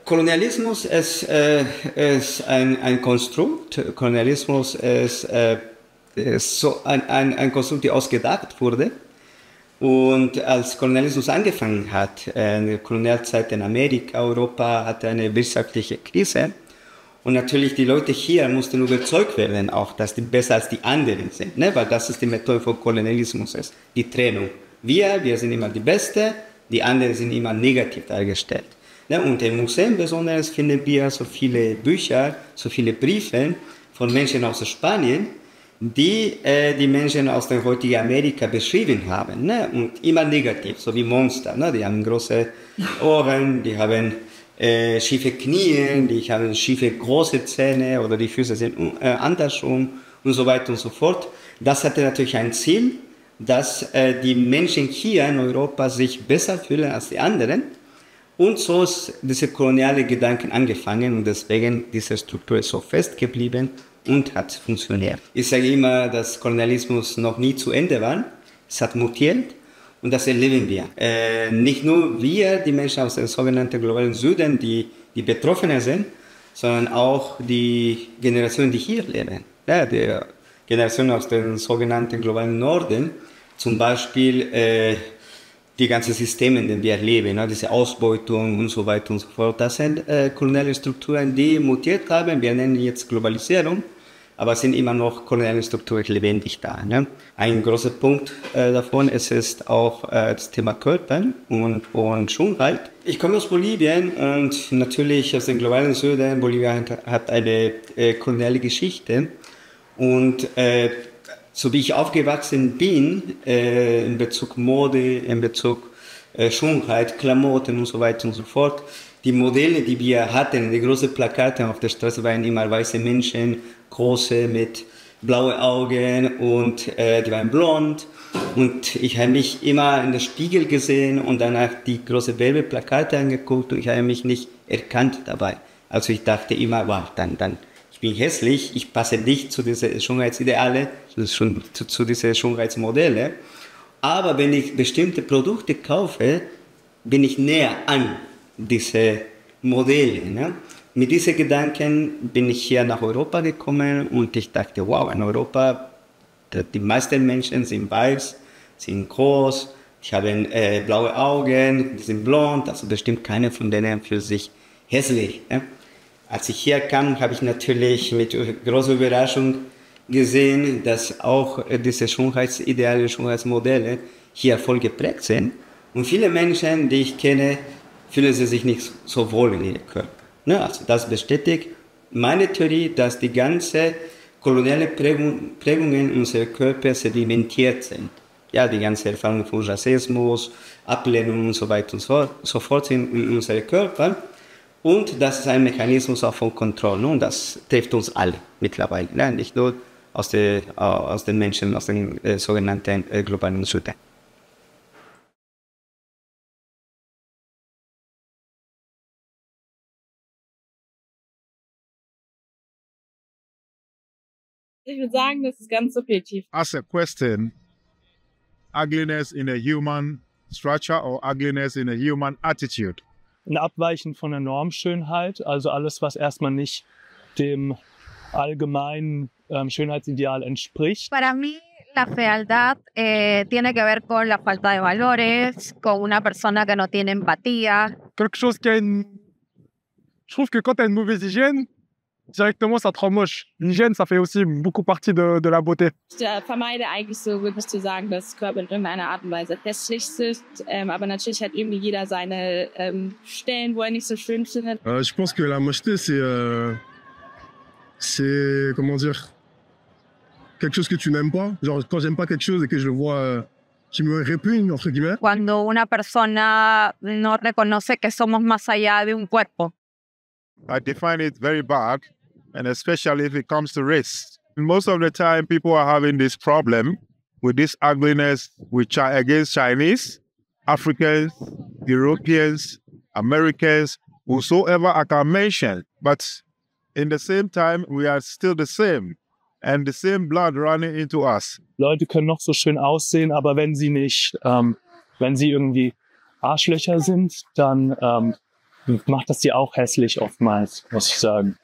Kolonialismus ist ein Konstrukt. Kolonialismus ist so ein Konstrukt, der ausgedacht wurde. Und als Kolonialismus angefangen hat, in der Kolonialzeit in Amerika, Europa hatte eine wirtschaftliche Krise. Und natürlich die Leute hier mussten überzeugt werden, auch, dass die besser als die anderen sind, ne? Weil das ist die Methode von Kolonialismus, ist die Trennung. Wir sind immer die Beste, die anderen sind immer negativ dargestellt. Ne? Und im Museum besonders finden wir so viele Bücher, so viele Briefe von Menschen aus Spanien, die die Menschen aus dem heutigen Amerika beschrieben haben. Ne? Und immer negativ, so wie Monster. Ne? Die haben große Ohren, die haben schiefe Knie, die haben schiefe große Zähne oder die Füße sind andersrum und so weiter und so fort. Das hatte natürlich ein Ziel, dass die Menschen hier in Europa sich besser fühlen als die anderen. Und so ist diese koloniale Gedanken angefangen und deswegen diese Struktur ist so fest geblieben und hat funktioniert. Ich sage immer, dass Kolonialismus noch nie zu Ende war. Es hat mutiert. Und das erleben wir. Nicht nur wir, die Menschen aus dem sogenannten globalen Süden, die Betroffenen sind, sondern auch die Generationen, die hier leben. Ja, die Generationen aus dem sogenannten globalen Norden, zum Beispiel die ganzen Systeme, in denen wir leben, ne, diese Ausbeutung und so weiter und so fort. Das sind koloniale Strukturen, die mutiert haben. Wir nennen jetzt Globalisierung. Aber es sind immer noch koloniale Strukturen lebendig da. Ne? Ein großer Punkt davon ist auch das Thema Körper und Schönheit. Ich komme aus Bolivien und natürlich aus dem globalen Süden. Bolivien hat eine koloniale Geschichte. Und so wie ich aufgewachsen bin, in Bezug Mode, in Bezug Schönheit, Klamotten und so weiter und so fort, die Modelle, die wir hatten, die großen Plakate auf der Straße waren immer weiße Menschen, große mit blauen Augen und die waren blond. Und ich habe mich immer in den Spiegel gesehen und danach die großen Werbeplakate angeguckt und ich habe mich nicht erkannt dabei. Also ich dachte immer, wow, dann ich bin hässlich, ich passe nicht zu diesen Schönheitsideale, zu diesen Schönheitsmodelle. Aber wenn ich bestimmte Produkte kaufe, bin ich näher an diese Modelle. Ne? Mit diesen Gedanken bin ich hier nach Europa gekommen und ich dachte, wow, in Europa, die meisten Menschen sind weiß, sind groß, die haben blaue Augen, die sind blond, also bestimmt keiner von denen für sich hässlich. Ne? Als ich hier kam, habe ich natürlich mit großer Überraschung gesehen, dass auch diese Schönheitsideale, Schönheitsmodelle hier voll geprägt sind. Und viele Menschen, die ich kenne, fühlen sie sich nicht so wohl in ihrem Körper. Ne? Also das bestätigt meine Theorie, dass die ganze koloniale Prägungen unserer Körper sedimentiert sind. Ja, die ganze Erfahrung von Rassismus, Ablehnung und so weiter und so fort sind in unserem Körper. Und das ist ein Mechanismus auch von Kontrolle. Und das trifft uns alle mittlerweile. Ne? Nicht nur aus den Menschen, aus den sogenannten globalen Süden. Ich würde sagen, das ist ganz subjektiv. Ask a question, ugliness in a human structure or ugliness in a human attitude. Ein Abweichen von der Normschönheit, also alles, was erstmal nicht dem allgemeinen Schönheitsideal entspricht. Para mí, la fealdad tiene que ver con la falta de valores, con una persona que no tiene empatía. Quelque chose qui a une... Je trouve que quand tu as une mauvaise hygiène, directement ça te rend moche. L'hygiène, ça fait aussi beaucoup partie de la beauté. Ich vermeide eigentlich so wirklich zu sagen, dass Körper in irgendeiner Art und Weise hässlich sind. Aber natürlich hat irgendwie jeder seine Stellen, wo er nicht so schön findet. Je pense que la mocheté, c'est comment dire, quelque chose que tu n'aimes pas. Genre, quand j'aime pas quelque chose et que je le vois qui me répugne, entre guillemets. Cuando una persona no reconoce que somos más allá de un cuerpo. I define it very bad, and especially if it comes to race. Most of the time, people are having this problem with this ugliness against Chinese, Africans, Europeans, Americans, whosoever I can mention. But in the same time, we are still the same. And the same blood running into us. Leute können noch so schön aussehen, aber wenn sie nicht, wenn sie irgendwie Arschlöcher sind, dann macht das die auch hässlich oftmals, muss ich sagen.